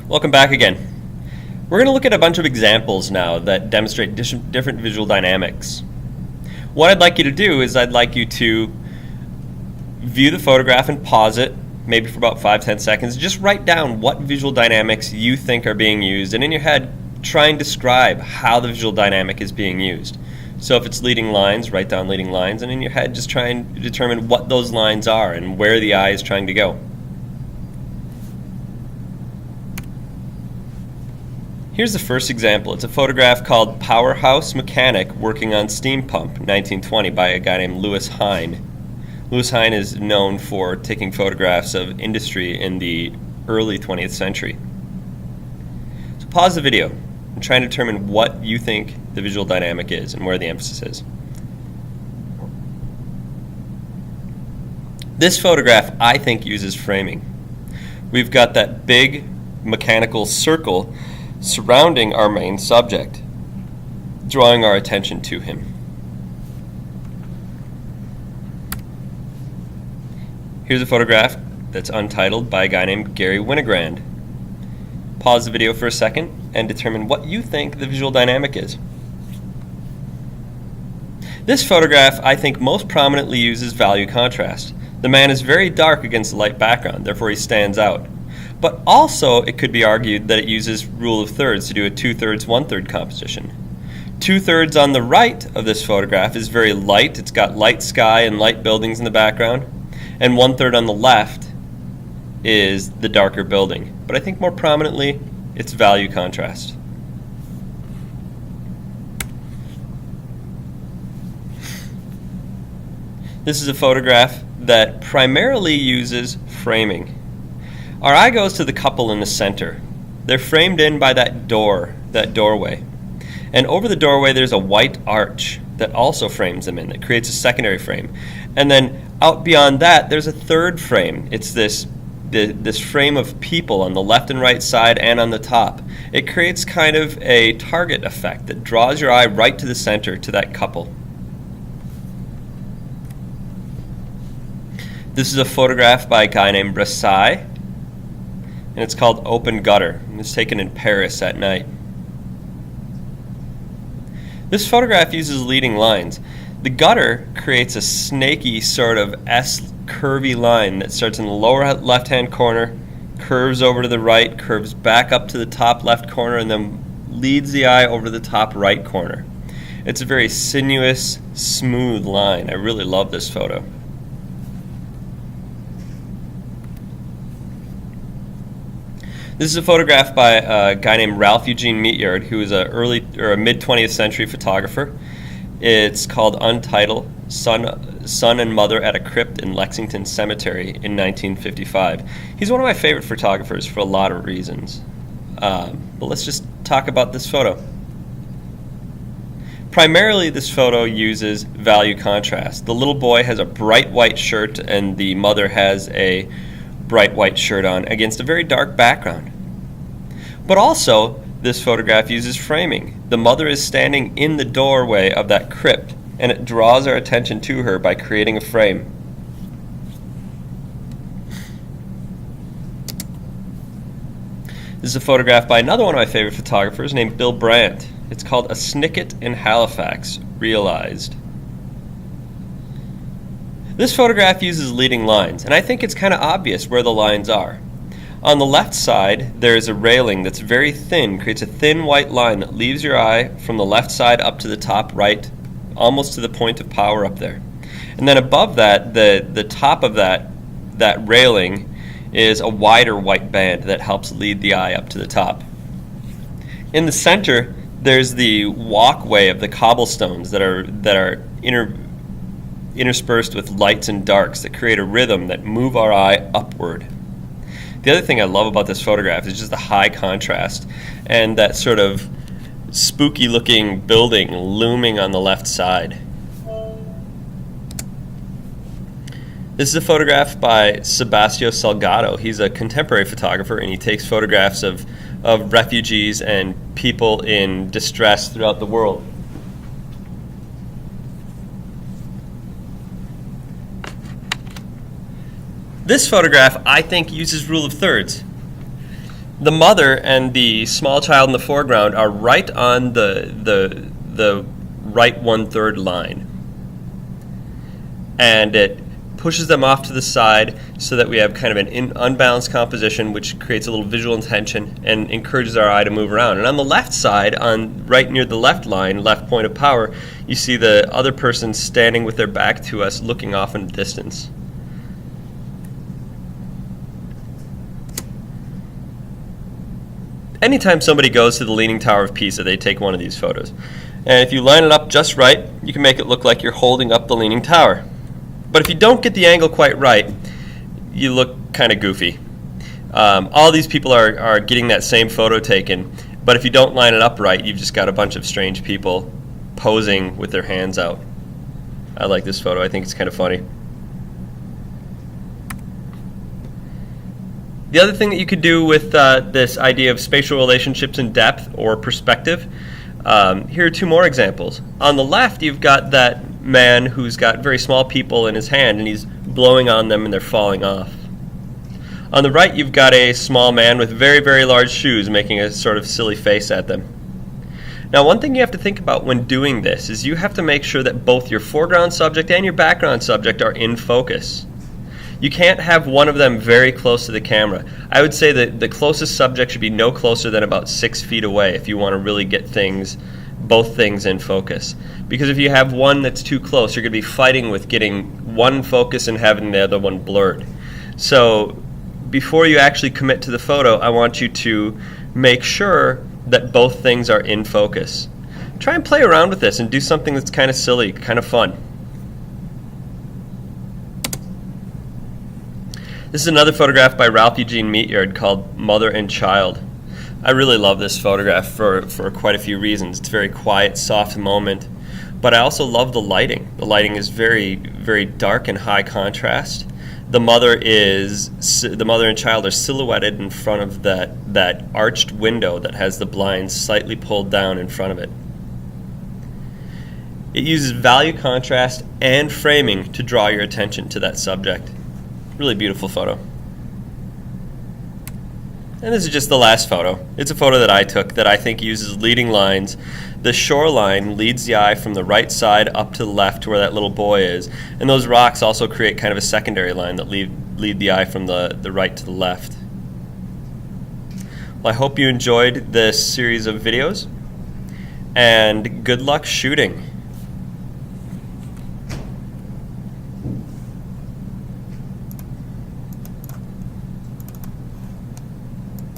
Welcome back again. We're going to look at a bunch of examples now that demonstrate different visual dynamics. What I'd like you to do is I'd like you to view the photograph and pause it, maybe for about 5-10 seconds. Just write down what visual dynamics you think are being used, and in your head try and describe how the visual dynamic is being used. So if it's leading lines, write down leading lines, and in your head just try and determine what those lines are and where the eye is trying to go. Here's the first example. It's a photograph called Powerhouse Mechanic Working on Steam Pump, 1920, by a guy named Louis Hine. Louis Hine is known for taking photographs of industry in the early 20th century. So pause the video and try and determine what you think the visual dynamic is and where the emphasis is. This photograph, I think, uses framing. We've got that big mechanical circle surrounding our main subject, drawing our attention to him. Here's a photograph that's untitled by a guy named Gary Winogrand. Pause the video for a second and determine what you think the visual dynamic is. This photograph, I think, most prominently uses value contrast. The man is very dark against the light background, therefore he stands out. But also, it could be argued that it uses rule of thirds to do a 2/3, 1/3 composition. 2/3 on the right of this photograph is very light. It's got light sky and light buildings in the background. And 1/3 on the left is the darker building. But I think more prominently, it's value contrast. This is a photograph that primarily uses framing. Our eye goes to the couple in the center. They're framed in by that doorway. And over the doorway there's a white arch that also frames them in, that creates a secondary frame. And then out beyond that there's a third frame. It's this frame of people on the left and right side and on the top. It creates kind of a target effect that draws your eye right to the center, to that couple. This is a photograph by a guy named Brassai, and it's called Open Gutter. It's taken in Paris at night. This photograph uses leading lines. The gutter creates a snaky sort of curvy line that starts in the lower left-hand corner, curves over to the right, curves back up to the top left corner, and then leads the eye over to the top right corner. It's a very sinuous, smooth line. I really love this photo. This is a photograph by a guy named Ralph Eugene Meatyard, who is a mid-20th century photographer. It's called Untitled, Son and Mother at a Crypt in Lexington Cemetery in 1955. He's one of my favorite photographers for a lot of reasons. But let's just talk about this photo. Primarily, this photo uses value contrast. The little boy has a bright white shirt and the mother has a bright white shirt on against a very dark background. But also, this photograph uses framing. The mother is standing in the doorway of that crypt, and it draws our attention to her by creating a frame. This is a photograph by another one of my favorite photographers named Bill Brandt. It's called A Snicket in Halifax, Realized. This photograph uses leading lines, and I think it's kind of obvious where the lines are. On the left side, there is a railing that's very thin, creates a thin white line that leaves your eye from the left side up to the top right, almost to the point of power up there. And then above that, the top of that railing is a wider white band that helps lead the eye up to the top. In the center, there's the walkway of the cobblestones that are interspersed with lights and darks that create a rhythm that move our eye upward. The other thing I love about this photograph is just the high contrast and that sort of spooky looking building looming on the left side. This is a photograph by Sebastião Salgado. He's a contemporary photographer and he takes photographs of refugees and people in distress throughout the world. This photograph, I think, uses rule of thirds. The mother and the small child in the foreground are right on the right 1/3 line. And it pushes them off to the side so that we have kind of an unbalanced composition, which creates a little visual tension and encourages our eye to move around. And on the left side, right near the left line, left point of power, you see the other person standing with their back to us, looking off in the distance. Anytime somebody goes to the Leaning Tower of Pisa, they take one of these photos. And if you line it up just right, you can make it look like you're holding up the Leaning Tower. But if you don't get the angle quite right, you look kind of goofy. All these people are getting that same photo taken, but if you don't line it up right, you've just got a bunch of strange people posing with their hands out. I like this photo. I think it's kind of funny. The other thing that you could do with this idea of spatial relationships in depth or perspective, here are two more examples. On the left, you've got that man who's got very small people in his hand, and he's blowing on them and they're falling off. On the right, you've got a small man with very, very large shoes making a sort of silly face at them. Now, one thing you have to think about when doing this is you have to make sure that both your foreground subject and your background subject are in focus. You can't have one of them very close to the camera. I would say that the closest subject should be no closer than about 6 feet away if you want to really get both things in focus. Because if you have one that's too close, you're going to be fighting with getting one focus and having the other one blurred. So before you actually commit to the photo, I want you to make sure that both things are in focus. Try and play around with this and do something that's kind of silly, kind of fun. This is another photograph by Ralph Eugene Meatyard called Mother and Child. I really love this photograph for quite a few reasons. It's a very quiet, soft moment, but I also love the lighting. The lighting is very, very dark and high contrast. The mother and child are silhouetted in front of that arched window that has the blinds slightly pulled down in front of it. It uses value contrast and framing to draw your attention to that subject. Really beautiful photo. And this is just the last photo. It's a photo that I took that I think uses leading lines. The shoreline leads the eye from the right side up to the left to where that little boy is. And those rocks also create kind of a secondary line that lead the eye from the right to the left. Well, I hope you enjoyed this series of videos, and good luck shooting.